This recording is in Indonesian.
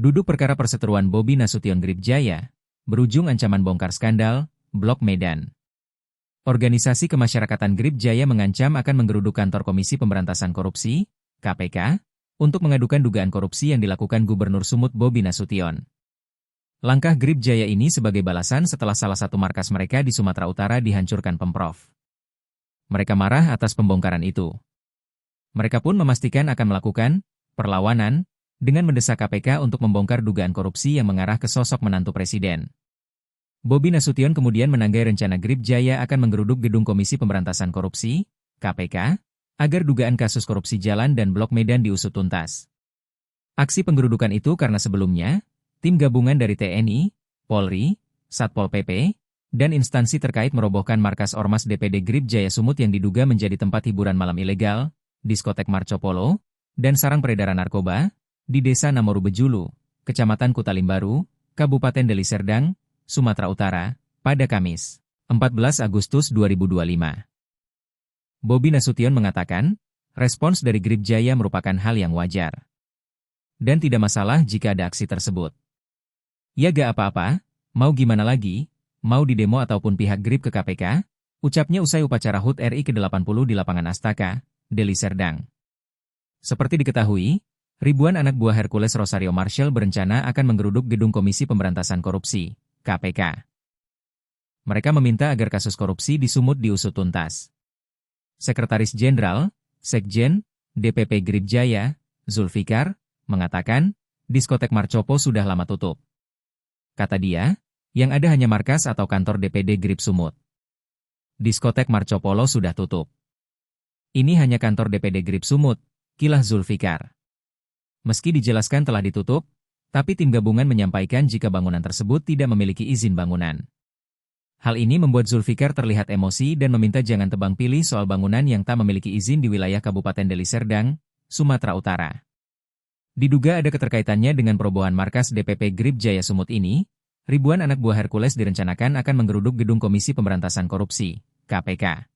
Duduk perkara perseteruan Bobi Nasution Grip Jaya, berujung ancaman bongkar skandal, Blok Medan. Organisasi Kemasyarakatan Grip Jaya mengancam akan menggeruduk kantor Komisi Pemberantasan Korupsi, KPK, untuk mengadukan dugaan korupsi yang dilakukan Gubernur Sumut Bobi Nasution. Langkah Grip Jaya ini sebagai balasan setelah salah satu markas mereka di Sumatera Utara dihancurkan Pemprov. Mereka marah atas pembongkaran itu. Mereka pun memastikan akan melakukan perlawanan dengan mendesak KPK untuk membongkar dugaan korupsi yang mengarah ke sosok menantu presiden. Bobi Nasution kemudian menanggai rencana Grip Jaya akan menggeruduk gedung Komisi Pemberantasan Korupsi, KPK, agar dugaan kasus korupsi jalan dan Blok Medan diusut tuntas. Aksi penggerudukan itu karena sebelumnya, tim gabungan dari TNI, Polri, Satpol PP, dan instansi terkait merobohkan markas Ormas DPD Grip Jaya Sumut yang diduga menjadi tempat hiburan malam ilegal, diskotek Marco Polo, dan sarang peredaran narkoba, di Desa Namoru Bejulu, Kecamatan Kutalimbaru, Kabupaten Deli Serdang, Sumatera Utara, pada Kamis, 14 Agustus 2025. Bobi Nasution mengatakan, respons dari Grip Jaya merupakan hal yang wajar. Dan tidak masalah jika ada aksi tersebut. Ya gak apa-apa, mau gimana lagi, mau di demo ataupun pihak Grip ke KPK, ucapnya usai upacara HUT RI ke-80 di Lapangan Astaka, Deli Serdang. Seperti diketahui, ribuan anak buah Hercules Rosario Marshall berencana akan menggeruduk gedung Komisi Pemberantasan Korupsi, KPK. Mereka meminta agar kasus korupsi di Sumut diusut tuntas. Sekretaris Jenderal, Sekjen, DPP Grip Jaya, Zulfikar, mengatakan, diskotek Marcopo sudah lama tutup. Kata dia, yang ada hanya markas atau kantor DPD Grip Sumut. Diskotek Marcopolo sudah tutup. Ini hanya kantor DPD Grip Sumut, kilah Zulfikar. Meski dijelaskan telah ditutup, tapi tim gabungan menyampaikan jika bangunan tersebut tidak memiliki izin bangunan. Hal ini membuat Zulfikar terlihat emosi dan meminta jangan tebang pilih soal bangunan yang tak memiliki izin di wilayah Kabupaten Deli Serdang, Sumatera Utara. Diduga ada keterkaitannya dengan perobohan markas DPP Grip Jaya Sumut ini, ribuan anak buah Hercules direncanakan akan menggeruduk gedung Komisi Pemberantasan Korupsi, KPK.